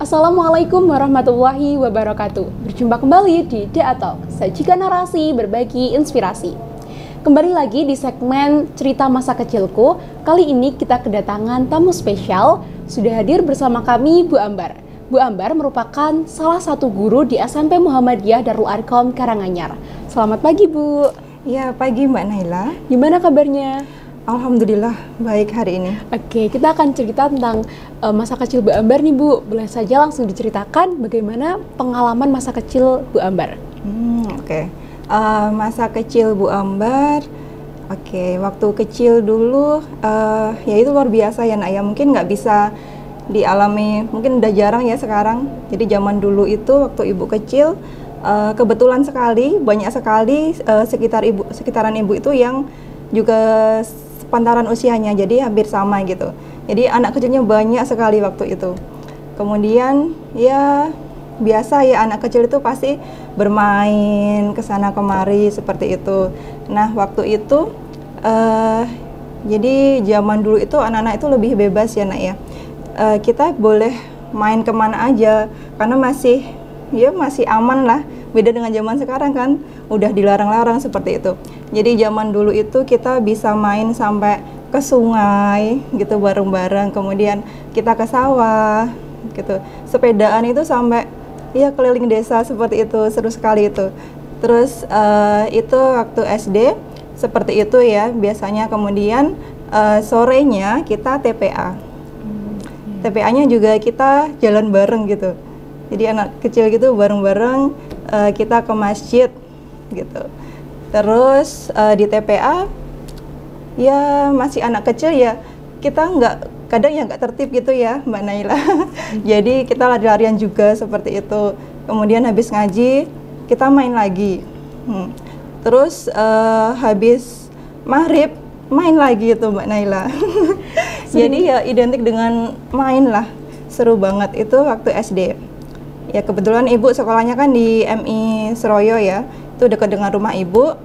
Assalamualaikum warahmatullahi wabarakatuh. Berjumpa kembali di DA Talk, sajikan narasi berbagi inspirasi. Kembali lagi di segmen Cerita Masa Kecilku. Kali ini kita kedatangan tamu spesial. Sudah hadir bersama kami Bu Ambar. Bu Ambar merupakan salah satu guru di SMP Muhammadiyah Darul Arqam Karanganyar. Selamat pagi Bu. Ya, pagi Mbak Naila. Gimana kabarnya? Alhamdulillah baik hari ini. Oke, kita akan cerita tentang masa kecil Bu Ambar nih Bu. Boleh saja langsung diceritakan bagaimana pengalaman masa kecil Bu Ambar. Oke. Masa kecil Bu Ambar. Oke, waktu kecil dulu ya itu luar biasa ya Nak ya. Mungkin nggak bisa dialami, mungkin udah jarang ya sekarang. Jadi zaman dulu itu waktu ibu kecil kebetulan sekali banyak sekali sekitaran ibu itu yang juga sepantaran usianya, jadi hampir sama gitu. Jadi anak kecilnya banyak sekali waktu itu. Kemudian ya biasa ya anak kecil itu pasti bermain kesana kemari seperti itu. Nah waktu itu jadi zaman dulu itu anak-anak itu lebih bebas ya Nak ya. Kita boleh main kemana aja karena masih aman lah. Beda dengan zaman sekarang kan udah dilarang-larang seperti itu. Jadi zaman dulu itu kita bisa main sampai ke sungai gitu bareng-bareng, kemudian kita ke sawah gitu. Sepedaan itu sampai ya keliling desa seperti itu, seru sekali itu. Terus itu waktu SD seperti itu ya biasanya. Kemudian sorenya kita TPA. TPA-nya juga kita jalan bareng gitu. Jadi anak kecil gitu bareng-bareng kita ke masjid gitu. Terus di TPA ya masih anak kecil ya, kita kadang nggak tertib gitu ya Mbak Naila. Jadi kita lari-larian juga seperti itu. Kemudian habis ngaji kita main lagi. Terus habis maghrib main lagi itu Mbak Naila. Jadi ya identik dengan main lah, seru banget itu waktu SD. Ya kebetulan ibu sekolahnya kan di MI Seroyo ya, itu dekat dengan rumah ibu.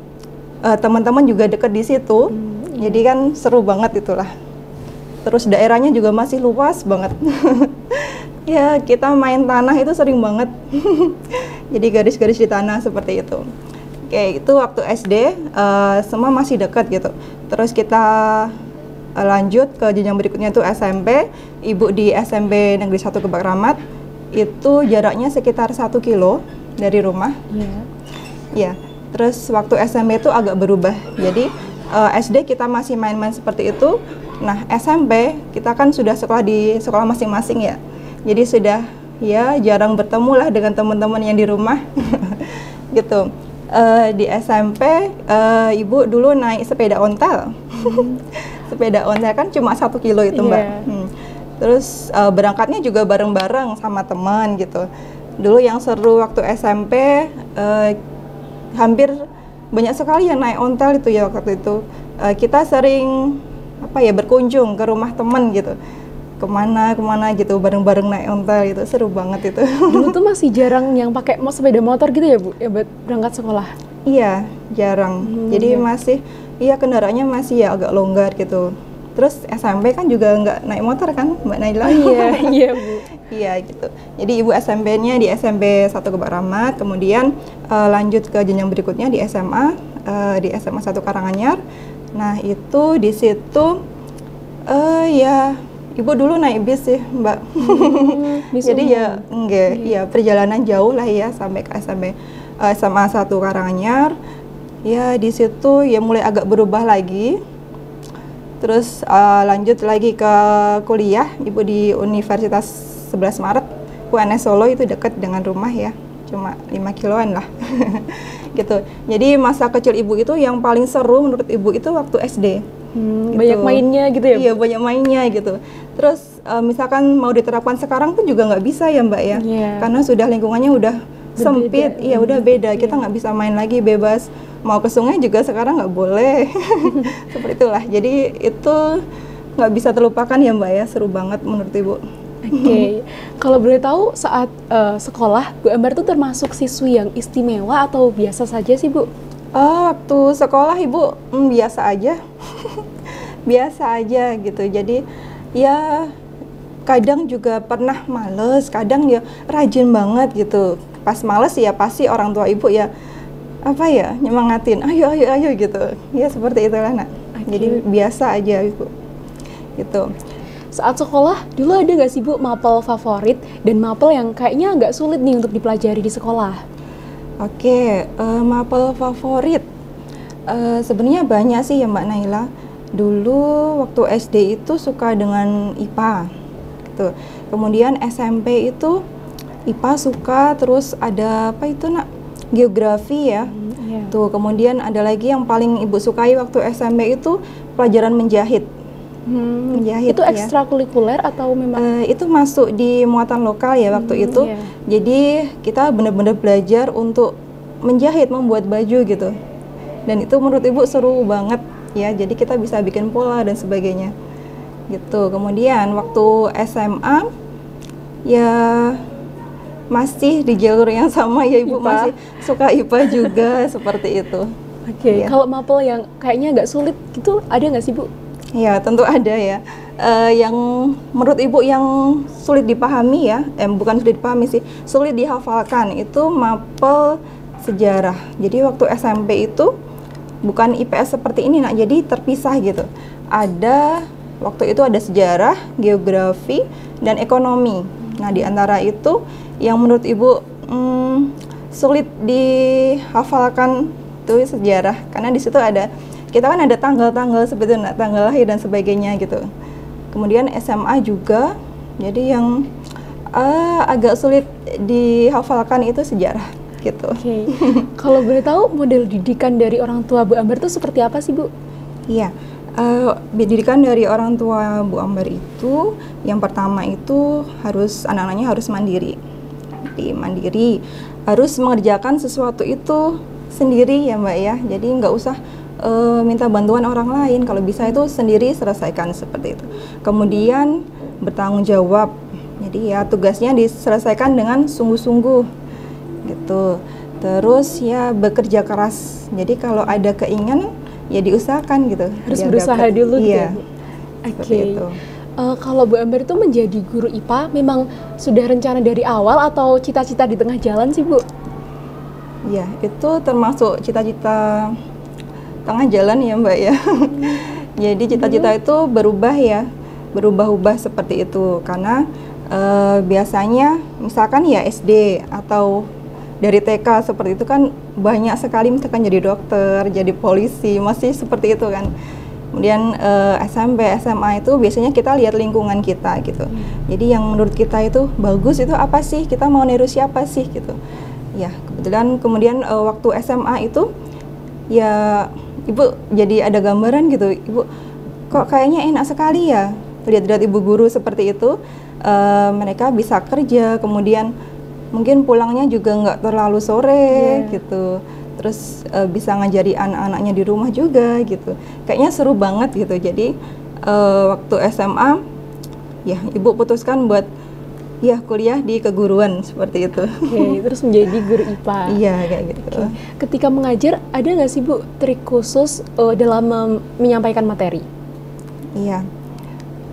Teman-teman juga dekat di situ, jadi kan seru banget itulah. Terus daerahnya juga masih luas banget. Ya kita main tanah itu sering banget. Jadi garis-garis di tanah seperti itu. Oke, itu waktu SD semua masih dekat gitu. Terus kita lanjut ke jenjang berikutnya itu SMP. Ibu di SMP Negeri 1 Kebak Ramat. Itu jaraknya sekitar 1 kilo dari rumah. Ya. Terus waktu SMP itu agak berubah. Jadi SD kita masih main-main seperti itu. Nah SMP kita kan sudah sekolah di sekolah masing-masing ya. Jadi sudah ya jarang bertemu lah dengan teman-teman yang di rumah. Gitu. Di SMP ibu dulu naik sepeda ontel. Sepeda ontel kan cuma 1 kilo itu Mbak. Terus berangkatnya juga bareng-bareng sama teman gitu. Dulu yang seru waktu SMP hampir banyak sekali yang naik ontel itu ya waktu itu. Kita sering berkunjung ke rumah teman gitu. Kemana gitu bareng-bareng naik ontel itu seru banget itu. Dulu tuh masih jarang yang pakai sepeda motor gitu ya Bu, ya buat berangkat sekolah? Iya, jarang. Jadi masih kendaraannya masih ya agak longgar gitu. Terus SMP kan juga nggak naik motor kan Mbak Naila? Iya Bu. Iya gitu. Jadi ibu SMP-nya di SMP 1 Kebak Ramat, kemudian lanjut ke jenjang berikutnya di SMA, di SMA 1 Karanganyar. Nah itu di situ ya ibu dulu naik bis sih Mbak. Jadi ya ya perjalanan jauh lah ya sampai ke SMP SMA 1 Karanganyar. Ya di situ ya mulai agak berubah lagi. Terus lanjut lagi ke kuliah, ibu di Universitas 11 Maret, UNS Solo itu dekat dengan rumah ya, cuma 5 kiloan lah. Gitu. Jadi masa kecil ibu itu yang paling seru menurut ibu itu waktu SD. Gitu. Banyak mainnya gitu ya Bu? Iya banyak mainnya gitu. Terus misalkan mau diterapkan sekarang pun juga nggak bisa ya Mbak ya, karena sudah lingkungannya udah sempit, iya udah beda. Kita nggak bisa main lagi bebas. Mau ke sungai juga sekarang nggak boleh. Seperti itulah. Jadi itu nggak bisa terlupakan ya Mbak ya, seru banget menurut ibu. Oke. Kalau boleh tahu saat sekolah Bu Ambar tuh termasuk siswi yang istimewa atau biasa saja sih Bu? Waktu sekolah ibu biasa aja. Biasa aja gitu. Jadi ya kadang juga pernah males, kadang ya rajin banget gitu. Pas males ya pasti orang tua ibu ya apa ya nyemangatin, ayo ayo ayo gitu. Ya seperti itulah nak. Jadi biasa aja ibu gitu. Saat sekolah dulu ada nggak sih Bu mapel favorit dan mapel yang kayaknya agak sulit nih untuk dipelajari di sekolah? Oke, mapel favorit sebenarnya banyak sih ya Mbak Naila. Dulu waktu SD itu suka dengan IPA gitu. Kemudian SMP itu IPA suka, terus ada apa itu nak, geografi ya. Tuh, kemudian ada lagi yang paling ibu sukai waktu SMP itu pelajaran menjahit. Menjahit itu ya. ekstrakurikuler atau memang? Itu masuk di muatan lokal ya waktu itu. Jadi kita benar-benar belajar untuk menjahit, membuat baju gitu. Dan itu menurut ibu seru banget ya. Jadi kita bisa bikin pola dan sebagainya gitu. Kemudian waktu SMA ya masih di jalur yang sama ya ibu, IPA. masih suka IPA juga seperti itu. Ya. Kalau mapel yang kayaknya agak sulit gitu ada nggak sih Bu? Ya tentu ada ya. Yang menurut ibu yang sulit dipahami ya, bukan sulit dipahami sih, sulit dihafalkan itu mapel sejarah. Jadi waktu SMP itu bukan IPS seperti ini nak, jadi terpisah gitu. Ada waktu itu ada sejarah, geografi, dan ekonomi. Nah di antara itu yang menurut ibu sulit dihafalkan itu sejarah, karena di situ ada, kita kan ada tanggal-tanggal seperti itu, tanggal lahir dan sebagainya gitu. Kemudian SMA juga, jadi yang agak sulit dihafalkan itu sejarah gitu. Kalau boleh tahu model didikan dari orang tua Bu Ambar itu seperti apa sih Bu? Iya, didikan dari orang tua Bu Ambar itu yang pertama itu harus anak-anaknya harus mandiri. Mandiri, harus mengerjakan sesuatu itu sendiri ya Mbak ya. Jadi nggak usah minta bantuan orang lain, kalau bisa itu sendiri selesaikan seperti itu. Kemudian bertanggung jawab, jadi ya tugasnya diselesaikan dengan sungguh-sungguh gitu. Terus ya bekerja keras, jadi kalau ada keinginan ya diusahakan gitu, harus berusaha dulu iya, gitu. Oke. Kalau Bu Ambar itu menjadi guru IPA memang sudah rencana dari awal atau cita-cita di tengah jalan sih Bu? Ya itu termasuk cita-cita tengah jalan ya Mbak ya. Jadi cita-cita itu berubah ya, berubah-ubah seperti itu karena biasanya misalkan ya SD atau dari TK seperti itu kan banyak sekali misalkan jadi dokter, jadi polisi, masih seperti itu kan. Kemudian SMP, SMA itu biasanya kita lihat lingkungan kita gitu. Jadi yang menurut kita itu bagus itu apa sih? Kita mau niru siapa sih gitu. Ya kebetulan kemudian waktu SMA itu ya ibu jadi ada gambaran gitu, ibu kok kayaknya enak sekali ya lihat-lihat ibu guru seperti itu, mereka bisa kerja, kemudian mungkin pulangnya juga nggak terlalu sore gitu, terus bisa ngajari anak-anaknya di rumah juga gitu, kayaknya seru banget gitu. Jadi waktu SMA ya ibu putuskan buat ya kuliah di keguruan seperti itu. Terus menjadi guru IPA. Iya kayak gitu. Ketika mengajar ada nggak sih Bu trik khusus dalam menyampaikan materi? Iya,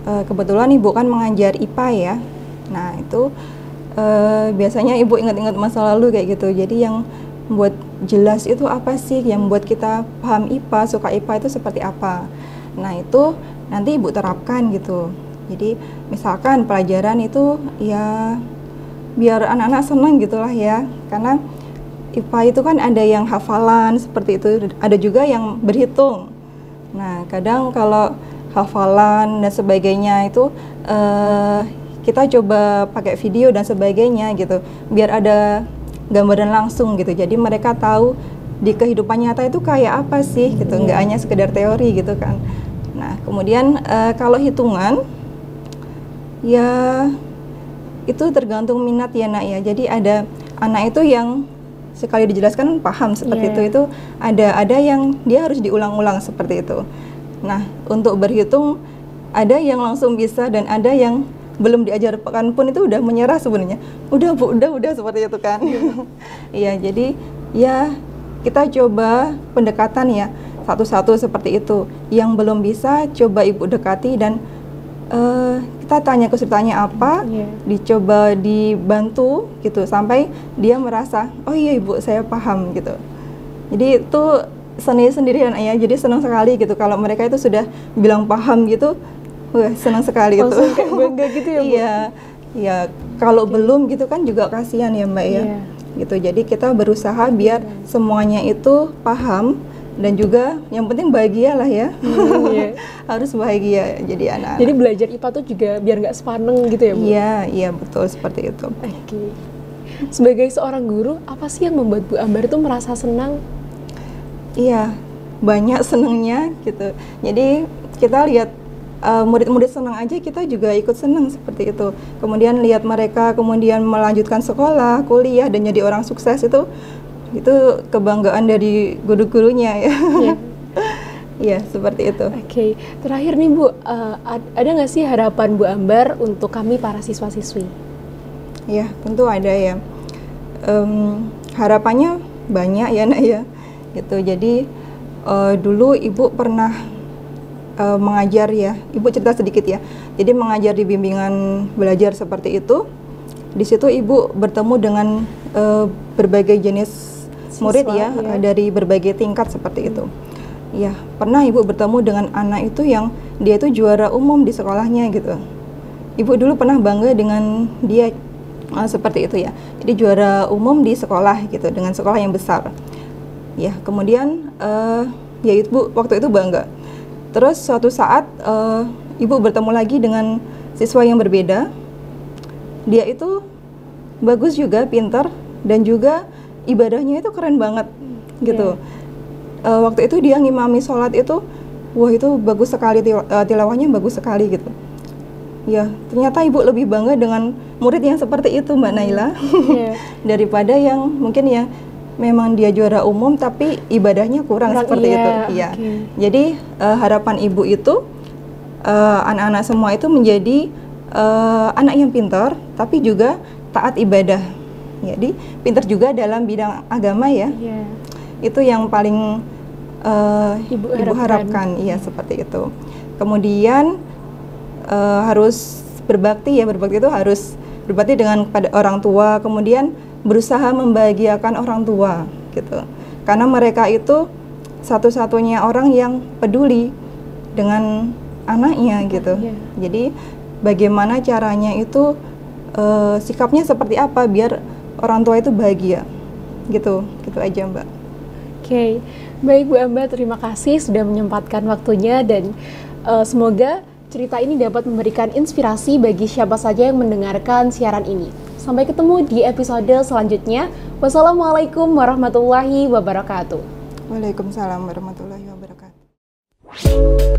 kebetulan ibu kan mengajar IPA ya. Nah itu biasanya ibu ingat-ingat masa lalu kayak gitu. Jadi yang membuat jelas itu apa sih, yang membuat kita paham IPA, suka IPA itu seperti apa. Nah itu nanti ibu terapkan gitu. Jadi misalkan pelajaran itu ya biar anak-anak senang gitulah ya, karena IPA itu kan ada yang hafalan seperti itu, ada juga yang berhitung. Nah kadang kalau hafalan dan sebagainya itu kita coba pakai video dan sebagainya gitu, biar ada gambaran langsung gitu. Jadi mereka tahu di kehidupan nyata itu kayak apa sih gitu, nggak hanya sekedar teori gitu kan. Nah kemudian kalau hitungan ya itu tergantung minat ya nak ya. Jadi ada anak itu yang sekali dijelaskan paham seperti itu ada yang dia harus diulang-ulang seperti itu. Nah untuk berhitung ada yang langsung bisa dan ada yang belum diajarkan pun itu udah menyerah sebenarnya. Udah Bu, udah seperti itu kan. Iya, jadi ya kita coba pendekatan ya satu-satu seperti itu. Yang belum bisa coba ibu dekati dan kita tanya kesulitannya apa, dicoba dibantu gitu sampai dia merasa oh iya ibu saya paham gitu. Jadi itu seni sendirian ya, jadi senang sekali gitu kalau mereka itu sudah bilang paham gitu, wah senang sekali gitu. Langsung kayak bangga gitu ya Bu? Iya, kalau belum gitu kan juga kasihan ya Mbak ya. Gitu, jadi kita berusaha biar semuanya itu paham dan juga yang penting bahagia lah ya. Harus bahagia jadi anak-anak. Jadi belajar IPA tuh juga biar nggak sepaneng gitu ya Bu? Iya betul seperti itu. Oke. Sebagai seorang guru, apa sih yang membuat Bu Ambar itu merasa senang? Iya, banyak senangnya gitu. Jadi kita lihat murid-murid senang aja, kita juga ikut senang seperti itu. Kemudian lihat mereka kemudian melanjutkan sekolah, kuliah dan jadi orang sukses itu kebanggaan dari guru-gurunya ya. Iya, seperti itu. Oke, terakhir nih Bu, ada nggak sih harapan Bu Ambar untuk kami para siswa-siswi? Ya, tentu ada ya. Harapannya banyak ya Nak ya. Gitu. Jadi dulu Ibu pernah mengajar ya. Ibu cerita sedikit ya. Jadi mengajar di bimbingan belajar seperti itu. Di situ Ibu bertemu dengan berbagai jenis murid ya, dari berbagai tingkat seperti itu. Ya, pernah Ibu bertemu dengan anak itu yang dia itu juara umum di sekolahnya gitu. Ibu dulu pernah bangga dengan dia seperti itu ya. Jadi juara umum di sekolah gitu, dengan sekolah yang besar. Ya, kemudian ya Ibu waktu itu bangga. Terus suatu saat Ibu bertemu lagi dengan siswa yang berbeda. Dia itu bagus juga, pintar dan juga ibadahnya itu keren banget gitu. Waktu itu dia ngimami sholat itu, wah itu bagus sekali, tilawahnya bagus sekali gitu. Ya, ternyata Ibu lebih bangga dengan murid yang seperti itu Mbak Naila daripada yang mungkin yang memang dia juara umum tapi ibadahnya kurang seperti itu. Iya. Jadi harapan Ibu itu anak-anak semua itu menjadi anak yang pintar tapi juga taat ibadah. Jadi pintar juga dalam bidang agama ya. Itu yang paling Ibu harapkan. Iya, seperti itu. Kemudian harus berbakti ya. Berbakti itu harus berbakti dengan pada orang tua, kemudian berusaha membahagiakan orang tua gitu. Karena mereka itu satu-satunya orang yang peduli dengan anaknya gitu. Jadi bagaimana caranya itu sikapnya seperti apa biar orang tua itu bahagia gitu. Gitu aja Mbak. Oke, baik Bu Ambar, terima kasih sudah menyempatkan waktunya dan semoga cerita ini dapat memberikan inspirasi bagi siapa saja yang mendengarkan siaran ini. Sampai ketemu di episode selanjutnya. Wassalamualaikum warahmatullahi wabarakatuh. Waalaikumsalam warahmatullahi wabarakatuh.